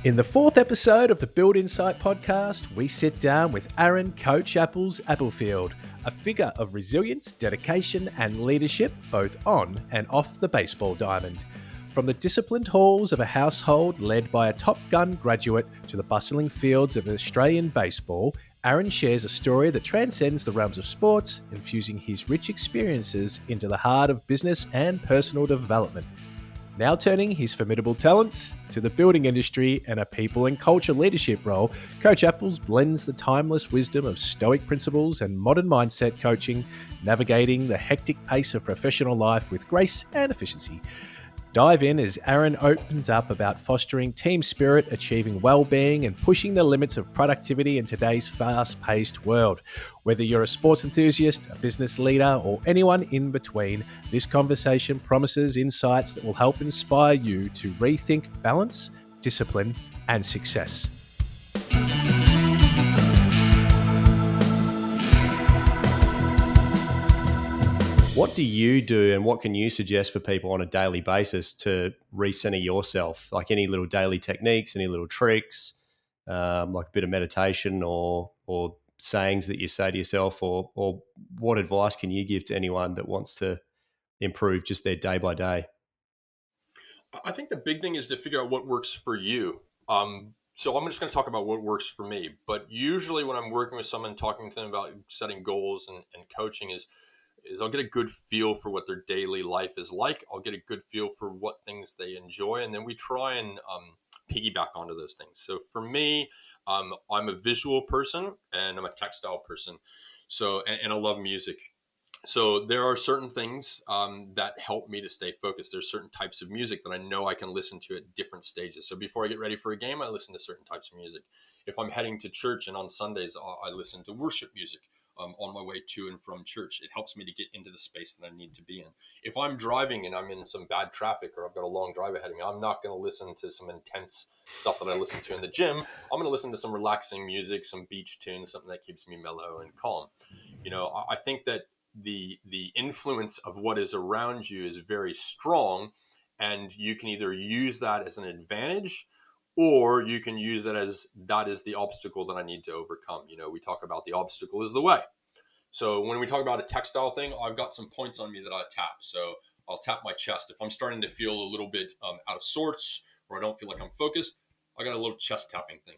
In the fourth episode of the Build Insite podcast, we sit down with Aaron Coach Apples Applefield, a figure of resilience, dedication, and leadership both on and off the baseball diamond. From the disciplined halls of a household led by a Top Gun graduate to the bustling fields of Australian baseball, Aaron shares a story that transcends the realms of sports, infusing his rich experiences into the heart of business and personal development. Now turning his formidable talents to the building industry and a people and culture leadership role, Coach Apples blends the timeless wisdom of stoic principles and modern mindset coaching, navigating the hectic pace of professional life with grace and efficiency. Dive in as Aaron opens up about fostering team spirit, achieving well-being, and pushing the limits of productivity in today's fast-paced world. Whether you're a sports enthusiast, a business leader, or anyone in between, this conversation promises insights that will help inspire you to rethink balance, discipline, and success. What do you do and what can you suggest for people on a daily basis to recenter yourself? Like any little daily techniques, any little tricks, like a bit of meditation or sayings that you say to yourself, or what advice can you give to anyone that wants to improve just their day by day? I think the big thing is to figure out what works for you. So I'm just going to talk about what works for me. But usually when I'm working with someone, talking to them about setting goals and coaching is I'll get a good feel for what their daily life is like. I'll get a good feel for what things they enjoy. And then we try and piggyback onto those things. So for me, I'm a visual person and I'm a textile person. So, and I love music. So there are certain things that help me to stay focused. There's certain types of music that I know I can listen to at different stages. So before I get ready for a game, I listen to certain types of music. If I'm heading to church and on Sundays, I listen to worship music on my way to and from church. It helps me to get into the space that I need to be in. If I'm driving and I'm in some bad traffic or I've got a long drive ahead of me, I'm not going to listen to some intense stuff that I listen to in the gym. I'm going to listen to some relaxing music, some beach tunes, something that keeps me mellow and calm. You know, I think that the influence of what is around you is very strong, and you can either use that as an advantage or you can use that as that is the obstacle that I need to overcome. You know, we talk about the obstacle is the way. So when we talk about a textile thing, I've got some points on me that I tap. So I'll tap my chest. If I'm starting to feel a little bit out of sorts or I don't feel like I'm focused, I got a little chest tapping thing.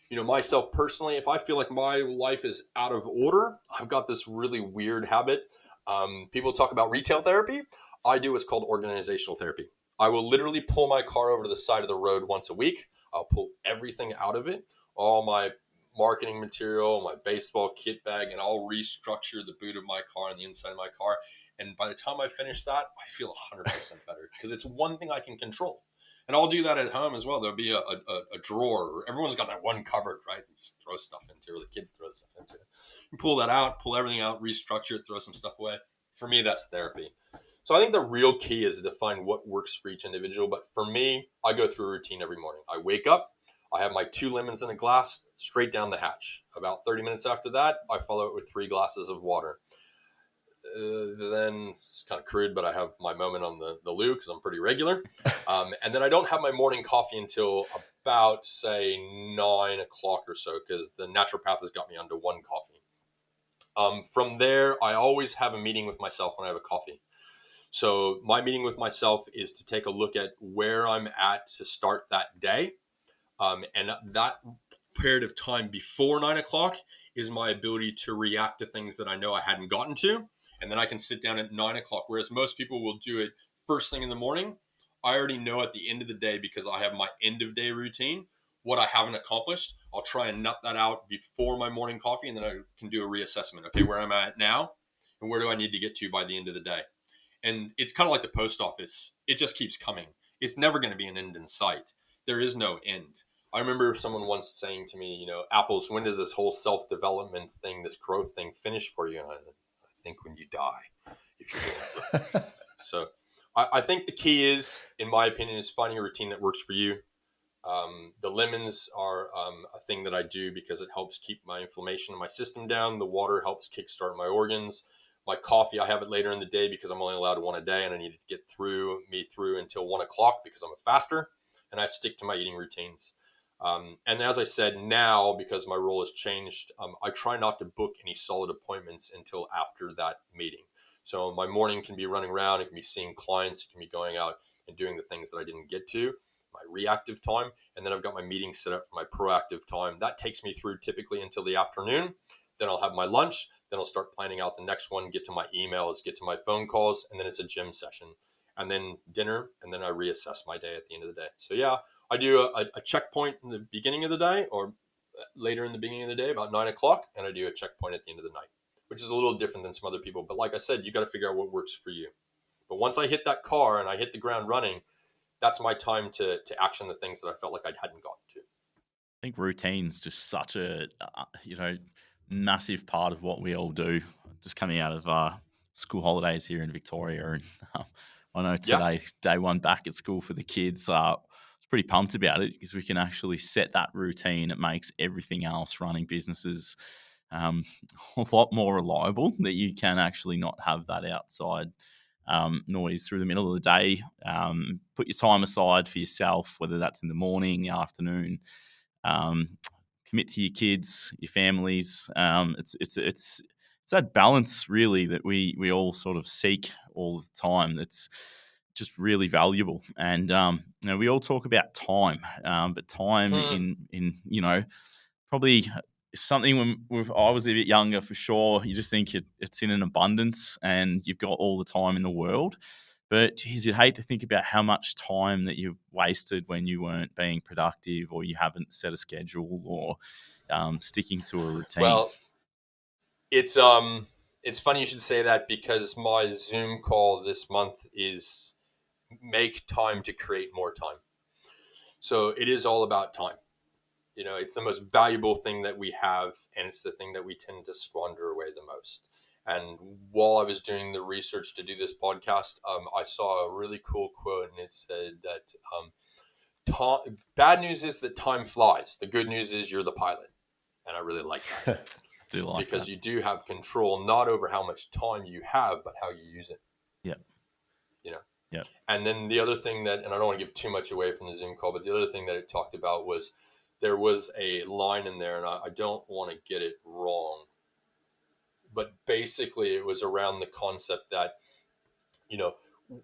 You know, myself personally, if I feel like my life is out of order, I've got this really weird habit. People talk about retail therapy. I do what's called organizational therapy. I will literally pull my car over to the side of the road once a week. I'll pull everything out of it, all my marketing material, my baseball kit bag, and I'll restructure the boot of my car and the inside of my car. And by the time I finish that, I feel 100% better because it's one thing I can control. And I'll do that at home as well. There'll be a drawer. Everyone's got that one cupboard, right? You just throw stuff into, or the kids throw stuff into. You pull that out, pull everything out, restructure it, throw some stuff away. For me, that's therapy. So I think the real key is to find what works for each individual. But for me, I go through a routine every morning. I wake up, I have my 2 lemons in a glass, straight down the hatch. About 30 minutes after that, I follow it with 3 glasses of water. Then it's kind of crude, but I have my moment on the loo because I'm pretty regular. And then I don't have my morning coffee until about, say, 9 o'clock or so because the naturopath has got me onto 1 coffee. From there, I always have a meeting with myself when I have a coffee. So my meeting with myself is to take a look at where I'm at to start that day. And that period of time before 9 o'clock is my ability to react to things that I know I hadn't gotten to. And then I can sit down at 9 o'clock, whereas most people will do it first thing in the morning. I already know at the end of the day, because I have my end of day routine, what I haven't accomplished. I'll try and nut that out before my morning coffee, and then I can do a reassessment. Okay, where am I at now? And where do I need to get to by the end of the day? And it's kind of like the post office. It just keeps coming. It's never going to be an end in sight. There is no end. I remember someone once saying to me, you know, Apples, when does this whole self-development thing, this growth thing finish for you? And I think when you die, if you're doing it. So I think the key is, in my opinion, is finding a routine that works for you. The lemons are a thing that I do because it helps keep my inflammation in my system down. The water helps kickstart my organs. My coffee, I have it later in the day because I'm only allowed 1 a day and I need to get through until 1 o'clock because I'm a faster and I stick to my eating routines. And as I said, now, because my role has changed, I try not to book any solid appointments until after that meeting. So my morning can be running around, it can be seeing clients, it can be going out and doing the things that I didn't get to, my reactive time. And then I've got my meeting set up for my proactive time. That takes me through typically until the afternoon. Then I'll have my lunch. Then I'll start planning out the next one, get to my emails, get to my phone calls, and then it's a gym session. And then dinner, and then I reassess my day at the end of the day. So yeah, I do a checkpoint in the beginning of the day or later in the beginning of the day, about 9 o'clock, and I do a checkpoint at the end of the night, which is a little different than some other people. But like I said, you got to figure out what works for you. But once I hit that car and I hit the ground running, that's my time to action the things that I felt like I hadn't gotten to. I think routine's just such a massive part of what we all do. Just coming out of school holidays here in Victoria, and I know today day one back at school for the kids. I was pretty pumped about it because we can actually set that routine. It makes everything else running businesses a lot more reliable. That you can actually not have that outside noise through the middle of the day. Put your time aside for yourself, whether that's in the morning, the afternoon. Commit to your kids, your families. It's that balance really that we all sort of seek all the time. That's just really valuable. And we all talk about time, but time in probably something when I was a bit younger for sure. You just think it's in an abundance and you've got all the time in the world. But geez, you'd hate to think about how much time that you've wasted when you weren't being productive or you haven't set a schedule or sticking to a routine. Well, it's funny you should say that because my Zoom call this month is make time to create more time. So it is all about time. It's the most valuable thing that we have, and it's the thing that we tend to squander away the most. And while I was doing the research to do this podcast, I saw a really cool quote, and it said that bad news is that time flies. The good news is you're the pilot. And I really like that. I do like because that. you do have control, not over how much time you have, but how you use it. Yeah. Yeah. And then the other thing that, and I don't want to give too much away from the Zoom call, but the other thing that it talked about was there was a line in there, and I don't want to get it wrong, but basically it was around the concept that,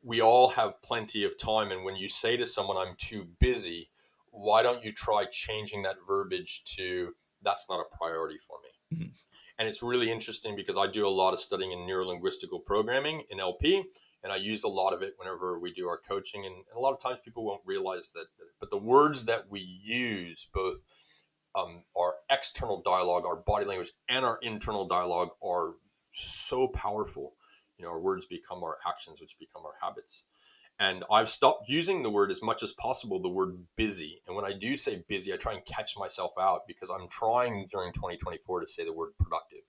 we all have plenty of time. And when you say to someone, I'm too busy, why don't you try changing that verbiage to, that's not a priority for me. Mm-hmm. And it's really interesting because I do a lot of studying in neuro-linguistical programming in LP, and I use a lot of it whenever we do our coaching. And a lot of times people won't realize that, but the words that we use, both our external dialogue, our body language, and our internal dialogue are so powerful. Our words become our actions, which become our habits. And I've stopped using the word as much as possible, the word busy. And when I do say busy, I try and catch myself out because I'm trying during 2024 to say the word productive.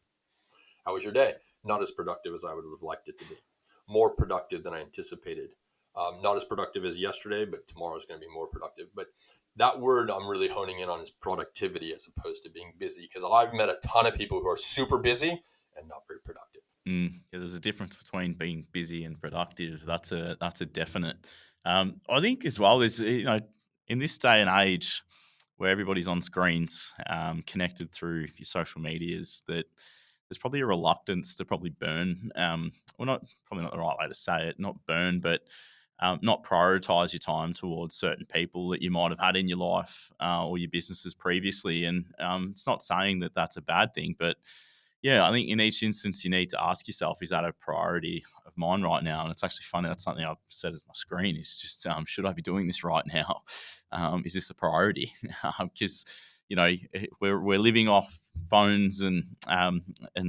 How was your day? Not as productive as I would have liked it to be. More productive than I anticipated. Not as productive as yesterday, but tomorrow is going to be more productive. But that word I'm really honing in on is productivity as opposed to being busy, because I've met a ton of people who are super busy and not very productive. Yeah, there's a difference between being busy and productive. That's a definite. I think as well is in this day and age where everybody's on screens, connected through your social medias, that there's probably a reluctance to probably burn. Probably not the right way to say it, not burn, but not prioritize your time towards certain people that you might have had in your life or your businesses previously. And it's not saying that that's a bad thing, but yeah, I think in each instance you need to ask yourself, is that a priority of mine right now? And it's actually funny, that's something I've set as my screen is just, should I be doing this right now? Is this a priority? Because, we're living off phones and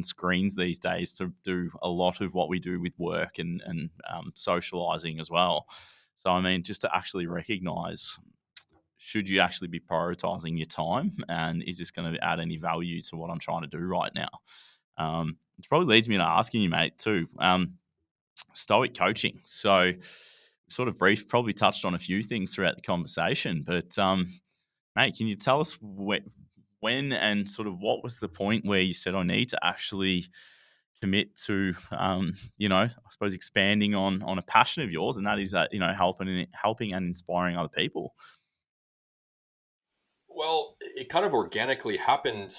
screens these days to do a lot of what we do with work and socializing as well. So, I mean, just to actually recognize, should you actually be prioritizing your time, and is this going to add any value to what I'm trying to do right now? It probably leads me to asking you, mate, too, stoic coaching. So sort of probably touched on a few things throughout the conversation, but mate, can you tell us when and sort of what was the point where you said, I need to actually commit to, I suppose expanding on a passion of yours, and that is that, helping and inspiring other people? Well, it kind of organically happened.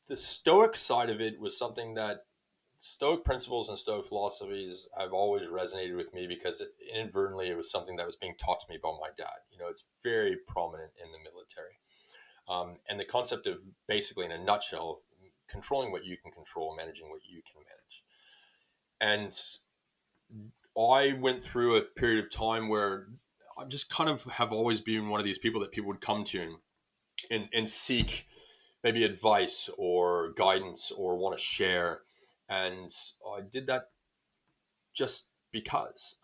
The Stoic side of it was something that Stoic principles and Stoic philosophies have always resonated with me because inadvertently it was something that was being taught to me by my dad. It's very prominent in the military. And the concept of, basically in a nutshell, controlling what you can control, managing what you can manage. And I went through a period of time where I just kind of have always been one of these people that people would come to and seek maybe advice or guidance or want to share. And I did that just because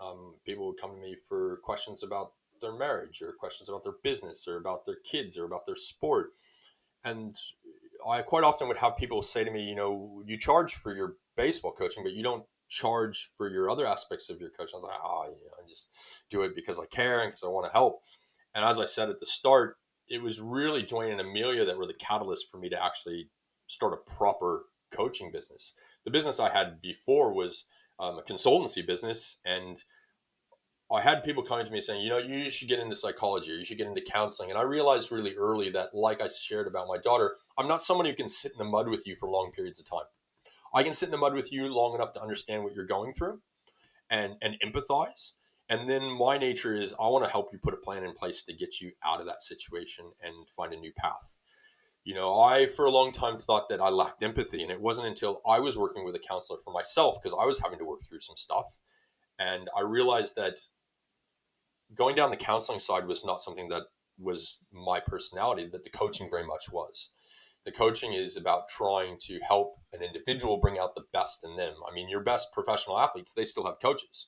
people would come to me for questions about their marriage or questions about their business or about their kids or about their sport. And I quite often would have people say to me, you charge for your baseball coaching, but you don't charge for your other aspects of your coaching. I was like, I just do it because I care and because I want to help. And as I said at the start, it was really Dwayne and Amelia that were the catalyst for me to actually start a proper coaching business. The business I had before was a consultancy business, and I had people coming to me saying, you should get into psychology or you should get into counseling. And I realized really early that, like I shared about my daughter, I'm not someone who can sit in the mud with you for long periods of time. I can sit in the mud with you long enough to understand what you're going through and empathize. And then my nature is I want to help you put a plan in place to get you out of that situation and find a new path. I, for a long time, thought that I lacked empathy. And it wasn't until I was working with a counselor for myself, because I was having to work through some stuff. And I realized that going down the counseling side was not something that was my personality, that the coaching very much was. The coaching is about trying to help an individual bring out the best in them. I mean, your best professional athletes, they still have coaches.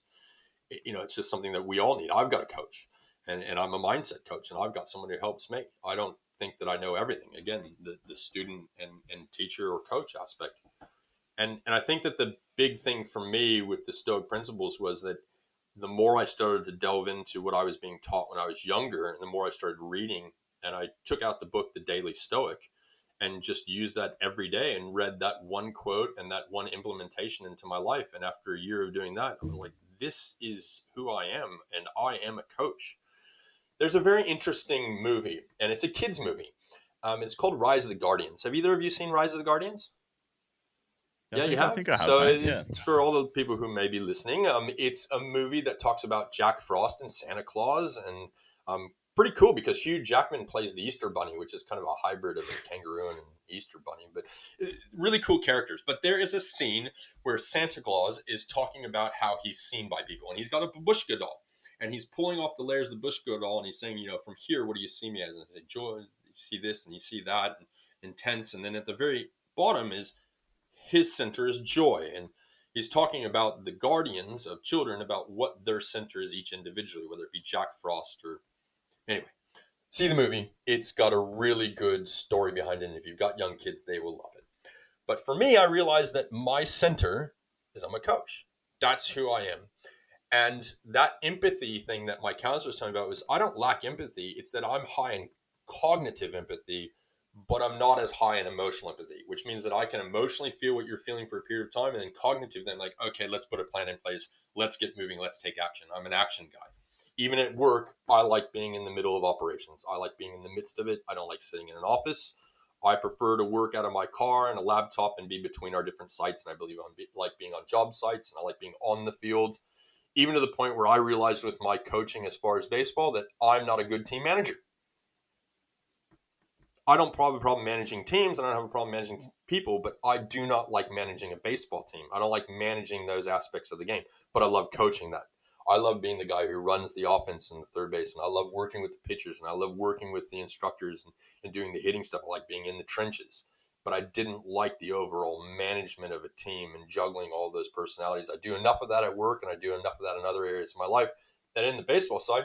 It's just something that we all need. I've got a coach, and I'm a mindset coach, and I've got someone who helps me. I don't think that I know everything. Again, the student and teacher or coach aspect. And I think that the big thing for me with the Stoic principles was that the more I started to delve into what I was being taught when I was younger, and the more I started reading, and I took out the book, The Daily Stoic, and just used that every day and read that one quote and that one implementation into my life. And after a year of doing that, I was like, this is who I am, and I am a coach. There's a very interesting movie, and it's a kid's movie. It's called Rise of the Guardians. Have either of you seen Rise of the Guardians? Yeah, you I have. think I have, So mate. Yeah. it's for all the people who may be listening. It's a movie that talks about Jack Frost and Santa Claus, and pretty cool because Hugh Jackman plays the Easter Bunny, which is kind of a hybrid of a kangaroo and an Easter Bunny. But really cool characters. But there is a scene where Santa Claus is talking about how he's seen by people, and he's got a Babushka doll, and he's pulling off the layers of the Babushka doll, and he's saying, from here, what do you see me as? And I say, joy. You see this, and you see that, and intense, and then at the very bottom is his center is joy. And he's talking about the guardians of children, about what their center is each individually, whether it be Jack Frost or anyway. See the movie. It's got a really good story behind it. And if you've got young kids, they will love it. But for me, I realized that my center is I'm a coach. That's who I am. And that empathy thing that my counselor was telling me about was I don't lack empathy. It's that I'm high in cognitive empathy, but I'm not as high in emotional empathy, which means that I can emotionally feel what you're feeling for a period of time, and then cognitive, then like, okay, let's put a plan in place. Let's get moving. Let's take action. I'm an action guy. Even at work, I like being in the middle of operations. I like being in the midst of it. I don't like sitting in an office. I prefer to work out of my car and a laptop and be between our different sites. And I believe I like being on job sites, and I like being on the field, even to the point where I realized with my coaching as far as baseball that I'm not a good team manager. I don't have a problem managing teams, and I don't have a problem managing people, but I do not like managing a baseball team. I don't like managing those aspects of the game, but I love coaching that. I love being the guy who runs the offense and the third base, and I love working with the pitchers, and I love working with the instructors and doing the hitting stuff. I like being in the trenches, but I didn't like the overall management of a team and juggling all those personalities. I do enough of that at work, and I do enough of that in other areas of my life that in the baseball side,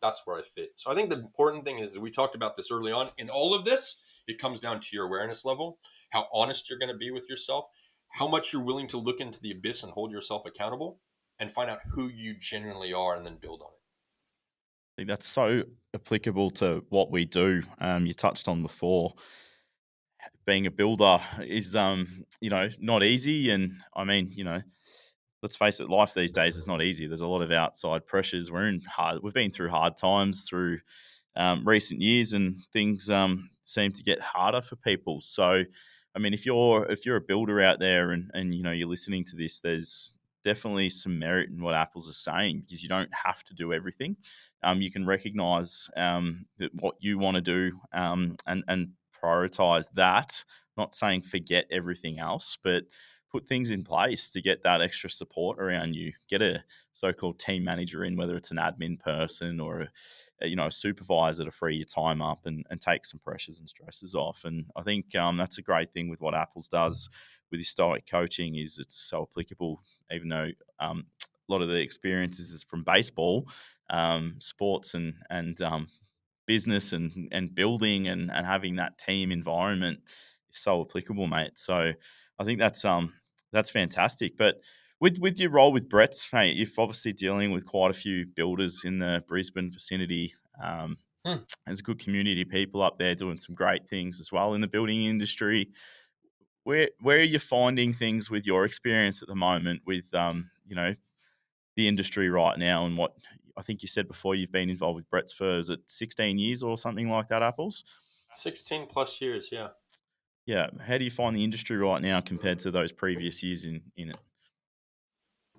that's where I fit. So I think the important thing is that we talked about this early on. In all of this, it comes down to your awareness level, how honest you're going to be with yourself, how much you're willing to look into the abyss and hold yourself accountable, and find out who you genuinely are and then build on it. I think that's so applicable to what we do. You touched on before. Being a builder is, not easy. And I mean, let's face it, life these days is not easy. There's a lot of outside pressures. We've been through hard times, through recent years, and things seem to get harder for people. So, I mean, if you're a builder out there and you're listening to this, there's definitely some merit in what Apples are saying, because you don't have to do everything. You can recognize what you want to do and prioritize that. Not saying forget everything else, but put things in place to get that extra support around you. Get a so-called team manager in, whether it's an admin person or a supervisor, to free your time up and take some pressures and stresses off. And I think that's a great thing with what Apples does with his stoic coaching, is it's so applicable, even though a lot of the experiences is from baseball, sports and business and building and having that team environment is so applicable, mate. So I think that's fantastic. But with your role with Brett's, mate, you're obviously dealing with quite a few builders in the Brisbane vicinity. There's a good community of people up there doing some great things as well in the building industry. Where are you finding things with your experience at the moment with the industry right now, and what I think you said before, you've been involved with Brett's for, is it 16 years or something like that, Apples? 16 plus years, yeah. Yeah. How do you find the industry right now compared to those previous years in it?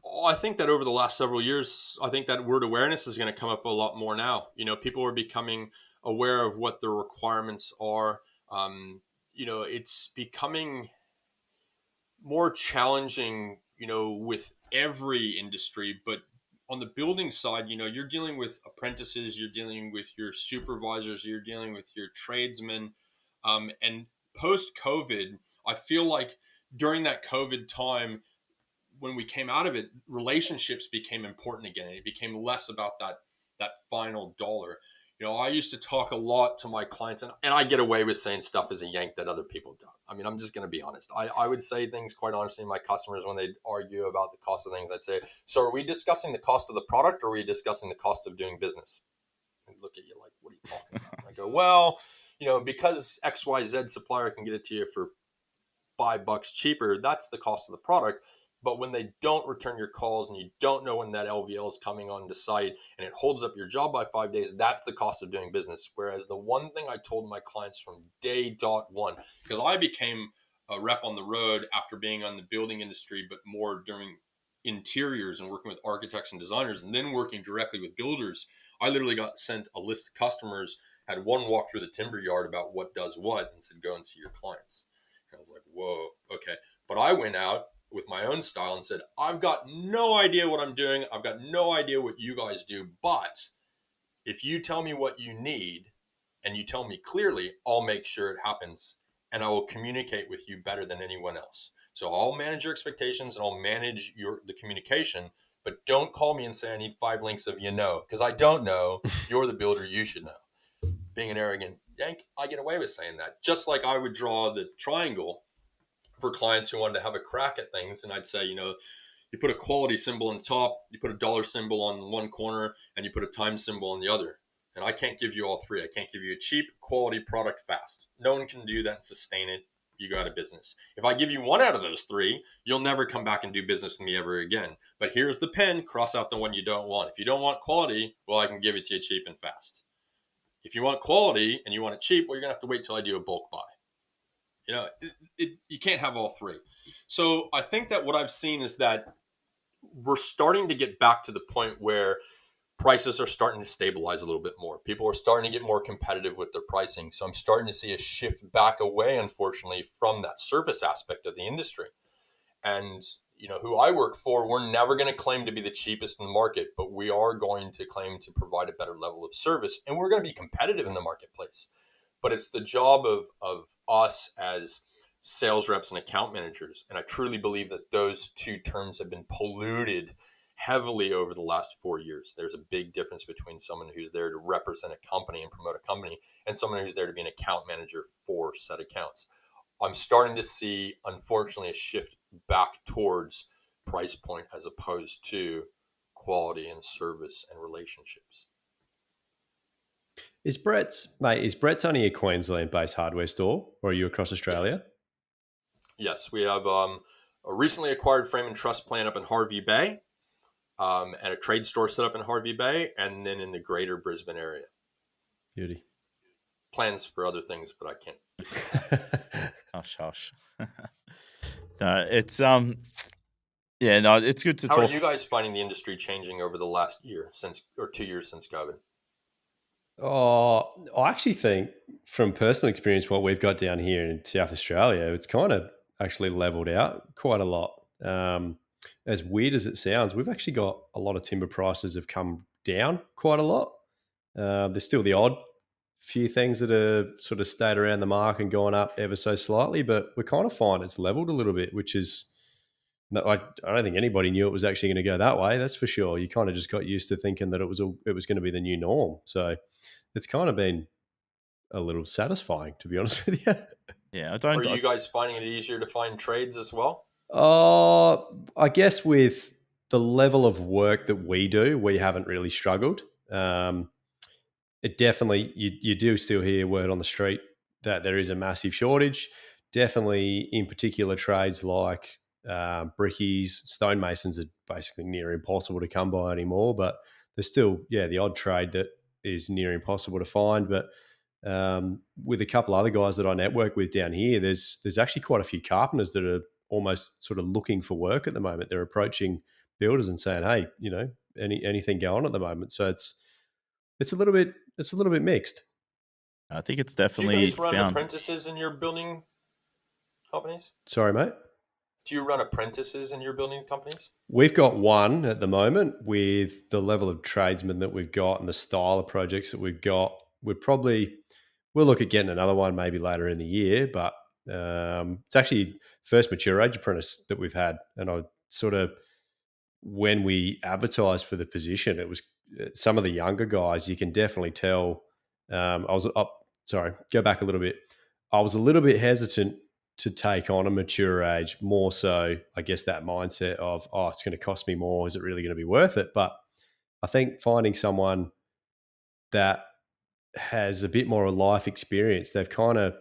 Oh, I think that over the last several years, I think that word awareness is going to come up a lot more now. People are becoming aware of what the requirements are. It's becoming more challenging, with every industry, but on the building side, you're dealing with apprentices, you're dealing with your supervisors, you're dealing with your tradesmen. And post COVID, I feel like during that COVID time, when we came out of it, relationships became important again. And it became less about that final dollar. I used to talk a lot to my clients, and I get away with saying stuff as a yank that other people don't. I mean, I'm just going to be honest. I would say things quite honestly to my customers when they'd argue about the cost of things. I'd say, so are we discussing the cost of the product, or are we discussing the cost of doing business? And look at you like, what are you talking about? And I go, well, because XYZ supplier can get it to you for $5 cheaper, that's the cost of the product. But when they don't return your calls and you don't know when that LVL is coming on to site and it holds up your job by 5 days, that's the cost of doing business. Whereas the one thing I told my clients from day .1, because I became a rep on the road after being on the building industry, but more during interiors and working with architects and designers, and then working directly with builders, I literally got sent a list of customers, had one walk through the timber yard about what does what, and said, go and see your clients. And I was like, whoa, okay. But I went out with my own style and said, I've got no idea what I'm doing. I've got no idea what you guys do. But if you tell me what you need and you tell me clearly, I'll make sure it happens. And I will communicate with you better than anyone else. So I'll manage your expectations and I'll manage the communication. But don't call me and say I need 5 links of because I don't know. You're the builder. You should know. Being an arrogant yank, I get away with saying that. Just like I would draw the triangle for clients who wanted to have a crack at things. And I'd say, you put a quality symbol on the top, you put a dollar symbol on one corner, and you put a time symbol on the other. And I can't give you all three. I can't give you a cheap, quality product fast. No one can do that and sustain it. You go out of business. If I give you one out of those three, you'll never come back and do business with me ever again. But here's the pen, cross out the one you don't want. If you don't want quality, well, I can give it to you cheap and fast. If you want quality and you want it cheap, well, you're going to have to wait till I do a bulk buy. You can't have all three. So I think that what I've seen is that we're starting to get back to the point where prices are starting to stabilize a little bit more. People are starting to get more competitive with their pricing. So I'm starting to see a shift back away, unfortunately, from that service aspect of the industry. And, who I work for, we're never going to claim to be the cheapest in the market, but we are going to claim to provide a better level of service. And we're going to be competitive in the marketplace. But it's the job of us as sales reps and account managers. And I truly believe that those two terms have been polluted heavily over the last 4 years. There's a big difference between someone who's there to represent a company and promote a company and someone who's there to be an account manager for said accounts. I'm starting to see, unfortunately, a shift back towards price point as opposed to quality and service and relationships. Is Brett's only a Queensland-based hardware store, or are you across Australia? Yes, we have a recently acquired frame and truss plant up in Harvey Bay, and a trade store set up in Harvey Bay, and then in the greater Brisbane area. Beauty. Plans for other things, but I can't give you that. Hush, hush. No, it's it's good to How are talk. you guys finding the industry changing over the last year or 2 years since COVID? Oh, I actually think from personal experience, what we've got down here in South Australia, it's kind of actually leveled out quite a lot. As weird as it sounds, we've actually got a lot of timber prices have come down quite a lot. There's still the odd few things that are sort of stayed around the mark and gone up ever so slightly, but we kind of find it's leveled a little bit, which is I don't think anybody knew it was actually going to go that way. That's for sure. You kind of just got used to thinking that it was going to be the new norm. So it's kind of been a little satisfying, to be honest with you. Yeah, I Are don't. you guys finding it easier to find trades as well? I guess with the level of work that we do, we haven't really struggled. It definitely, you do still hear word on the street that there is a massive shortage. Definitely in particular trades like brickies, stonemasons are basically near impossible to come by anymore, but there's still, the odd trade that is near impossible to find. But with a couple other guys that I network with down here, there's actually quite a few carpenters that are almost sort of looking for work at the moment. They're approaching builders and saying, "Hey, anything going on at the moment?" So it's a little bit mixed. I think it's Do you definitely guys run found. apprentices in your building companies? Sorry, mate. Do you run apprentices in your building companies? We've got one at the moment. With the level of tradesmen that we've got and the style of projects that we've got, we'll look at getting another one maybe later in the year. But it's actually first mature age apprentice that we've had, and I sort of, when we advertised for the position, it was some of the younger guys. You can definitely tell. Sorry, go back a little bit. I was a little bit hesitant to take on a mature age, more so, I guess, that mindset of, oh, it's going to cost me more. Is it really going to be worth it? But I think finding someone that has a bit more life experience, they've kind of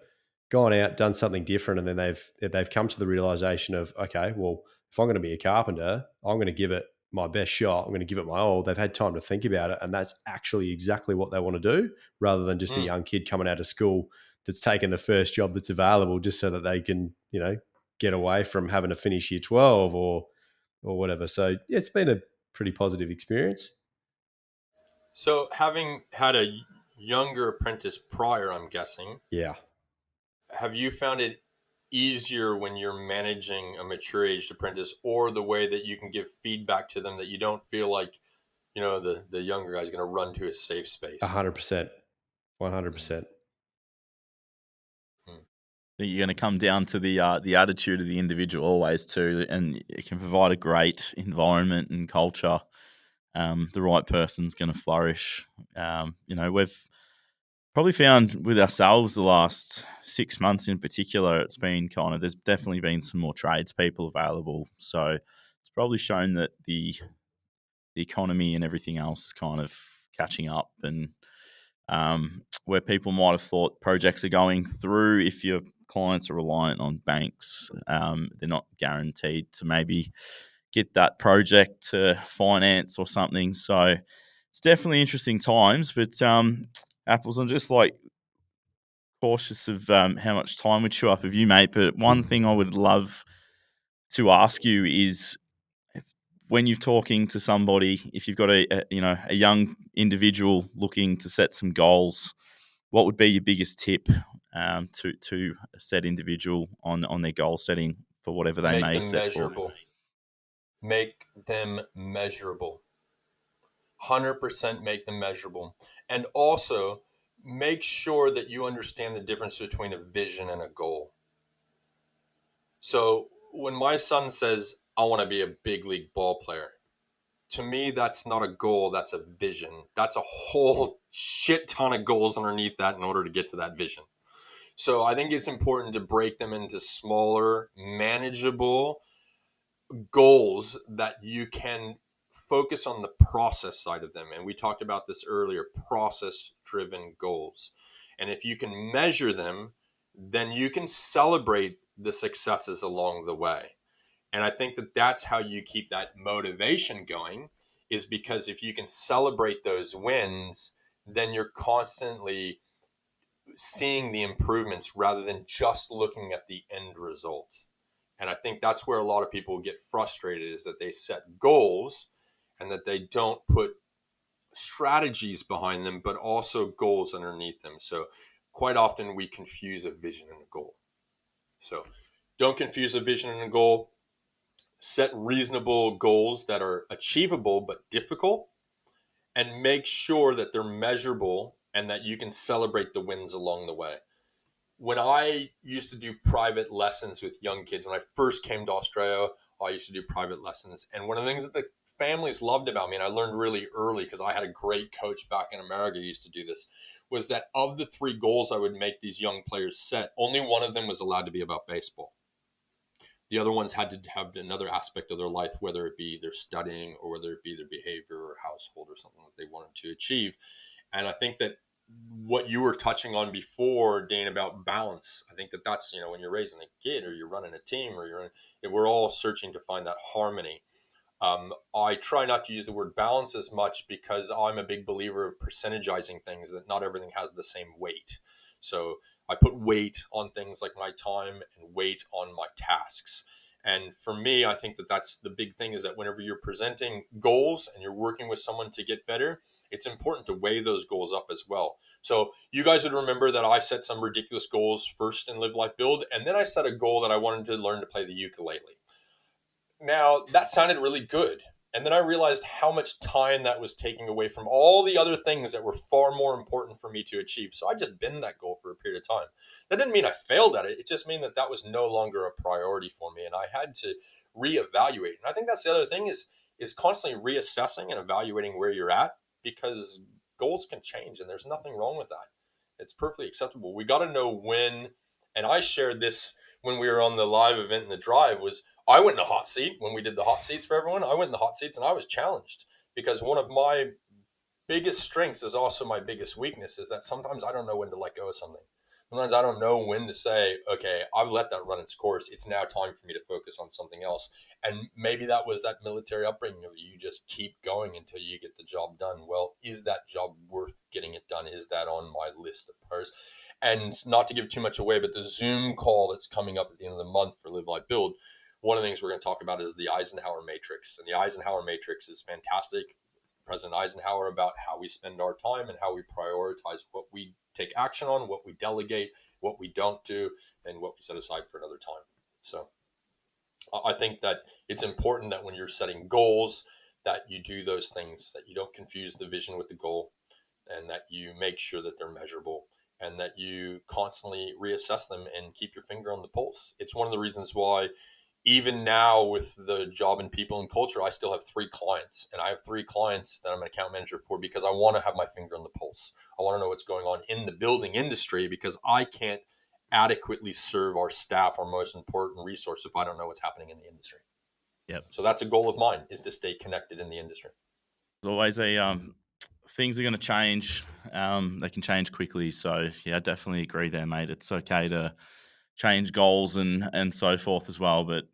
gone out, done something different, and then they've come to the realization of, okay, well, if I'm going to be a carpenter, I'm going to give it my best shot. I'm going to give it my all. They've had time to think about it, and that's actually exactly what they want to do, rather than just a young kid coming out of school that's taken the first job that's available just so that they can, get away from having to finish year 12 or whatever. So yeah, it's been a pretty positive experience. So, having had a younger apprentice prior, I'm guessing, Yeah. have you found it easier when you're managing a mature aged apprentice, or the way that you can give feedback to them that you don't feel like, the younger guy's going to run to a safe space? 100%. 100%. You're going to come down to the attitude of the individual always too, and it can provide a great environment and culture. The right person's going to flourish. We've probably found with ourselves the last 6 months in particular, it's been there's definitely been some more tradespeople available. So it's probably shown that the economy and everything else is kind of catching up, and where people might have thought projects are going through, if your clients are reliant on banks, they're not guaranteed to maybe get that project to finance or something. So it's definitely interesting times. But Apples, I'm just cautious of how much time would chew up of you, mate. But one thing I would love to ask you is, when you're talking to somebody, if you've got a young individual looking to set some goals, what would be your biggest tip to a said individual on their goal setting for whatever they may set Measurable. Make them measurable. 100% make them measurable. And also make sure that you understand the difference between a vision and a goal. So when my son says, I want to be a big league ball player, to me, that's not a goal, that's a vision. That's a whole shit ton of goals underneath that in order to get to that vision. So I think it's important to break them into smaller, manageable goals that you can focus on the process side of them. And we talked about this earlier, process-driven goals. And if you can measure them, then you can celebrate the successes along the way. And I think that that's how you keep that motivation going, is because if you can celebrate those wins, then you're constantly seeing the improvements rather than just looking at the end result. And I think that's where a lot of people get frustrated, is that they set goals and that they don't put strategies behind them, but also goals underneath them. So quite often we confuse a vision and a goal. So don't confuse a vision and a goal. Set reasonable goals that are achievable but difficult, and make sure that they're measurable and that you can celebrate the wins along the way. When I used to do private lessons with young kids, when I first came to Australia, I used to do private lessons. And one of the things that the families loved about me, and I learned really early because I had a great coach back in America who used to do this, was that of the 3 goals I would make these young players set, only one of them was allowed to be about baseball. The other ones had to have another aspect of their life, whether it be their studying or whether it be their behavior or household or something that they wanted to achieve. And I think that what you were touching on before, Dane, about balance, I think that that's, when you're raising a kid or you're running a team or we're all searching to find that harmony. I try not to use the word balance as much because I'm a big believer of percentagizing things, that not everything has the same weight. So I put weight on things like my time and weight on my tasks. And for me, I think that that's the big thing, is that whenever you're presenting goals and you're working with someone to get better, it's important to weigh those goals up as well. So you guys would remember that I set some ridiculous goals first in Live Life Build, and then I set a goal that I wanted to learn to play the ukulele. Now, that sounded really good. And then I realized how much time that was taking away from all the other things that were far more important for me to achieve. So I just binned that goal for a period of time. That didn't mean I failed at it. It just meant that that was no longer a priority for me. And I had to reevaluate. And I think that's the other thing, is constantly reassessing and evaluating where you're at, because goals can change and there's nothing wrong with that. It's perfectly acceptable. We got to know when, and I shared this when we were on the live event in the drive, was I went in the hot seat when we did the hot seats for everyone. I went in the hot seats and I was challenged, because one of my biggest strengths is also my biggest weakness, is that sometimes I don't know when to let go of something. Sometimes I don't know when to say, okay, I've let that run its course. It's now time for me to focus on something else. And maybe that was that military upbringing of you just keep going until you get the job done. Well, is that job worth getting it done? Is that on my list of priorities? And not to give too much away, but the Zoom call that's coming up at the end of the month for Live Life Build, one of the things we're going to talk about is the Eisenhower Matrix. And the Eisenhower Matrix is fantastic. President Eisenhower, about how we spend our time and how we prioritize what we take action on, what we delegate, what we don't do, and what we set aside for another time. So I think that it's important that when you're setting goals, that you do those things, that you don't confuse the vision with the goal, and that you make sure that they're measurable, and that you constantly reassess them and keep your finger on the pulse. It's one of the reasons why, even now with the job in people and culture, I still have 3 clients, and I have 3 clients that I'm an account manager for, because I want to have my finger on the pulse. I want to know what's going on in the building industry, because I can't adequately serve our staff, our most important resource, if I don't know what's happening in the industry. Yep. So that's a goal of mine, is to stay connected in the industry. There's always a things are going to change. They can change quickly. So yeah, I definitely agree there, mate. It's okay to change goals and so forth as well. But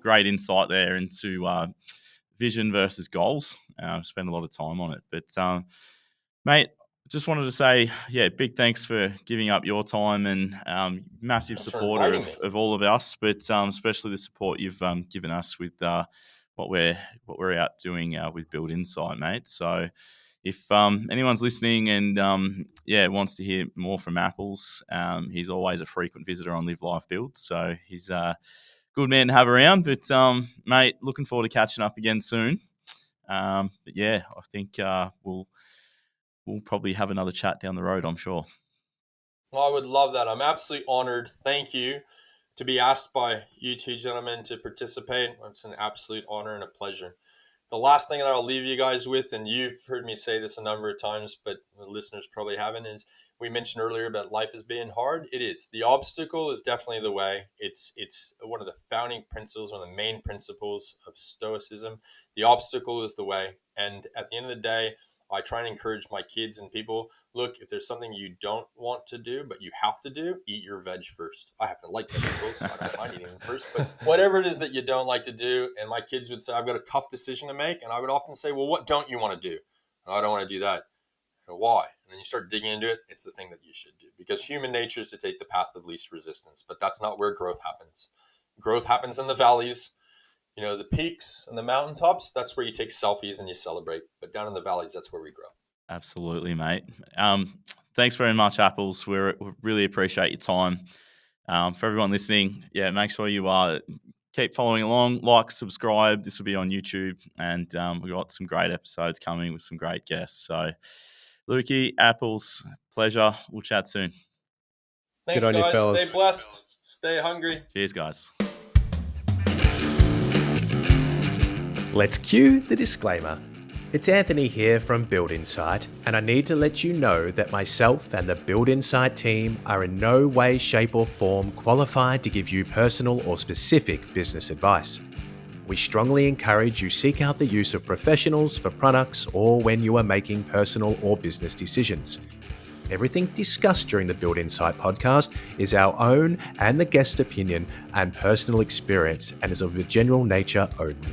great insight there into vision versus goals. Spend a lot of time on it. But mate, just wanted to say, yeah, big thanks for giving up your time, and massive Thanks for supporter inviting me. of all of us, but especially the support you've given us with what we're out doing with Build Insite, mate. So if anyone's listening and wants to hear more from Apples, he's always a frequent visitor on Live Life Build, so he's a good man to have around. But mate, looking forward to catching up again soon. But yeah, I think we'll probably have another chat down the road, I'm sure. Well, I would love that. I'm absolutely honored. Thank you to be asked by you 2 gentlemen to participate. It's an absolute honor and a pleasure. The last thing that I'll leave you guys with, and you've heard me say this a number of times, but the listeners probably haven't, is we mentioned earlier about life as being hard. It is. The obstacle is definitely the way. It's one of the founding principles, one of the main principles of Stoicism. The obstacle is the way. And at the end of the day, I try and encourage my kids and people, look, if there's something you don't want to do, but you have to do, eat your veg first. I happen to like vegetables, so I don't mind eating them first. But whatever it is that you don't like to do, and my kids would say, I've got a tough decision to make. And I would often say, well, what don't you want to do? I don't want to do that. Why? And then you start digging into it. It's the thing that you should do, because human nature is to take the path of least resistance, but that's not where growth happens. Growth happens in the valleys, the peaks and the mountaintops. That's where you take selfies and you celebrate. But down in the valleys, that's where we grow. Absolutely, mate. Thanks very much, Apples. We really appreciate your time. For everyone listening, make sure you keep following along, like, subscribe. This will be on YouTube, and we've got some great episodes coming with some great guests. So, Lukey, Apples, pleasure. We'll chat soon. Thanks, Good on guys. you, fellas. Stay blessed. Stay hungry. Cheers, guys. Let's cue the disclaimer. It's Anthony here from Build Insite, and I need to let you know that myself and the Build Insite team are in no way, shape or form qualified to give you personal or specific business advice. We strongly encourage you seek out the use of professionals for products or when you are making personal or business decisions. Everything discussed during the Build Insite podcast is our own and the guest opinion and personal experience and is of a general nature only.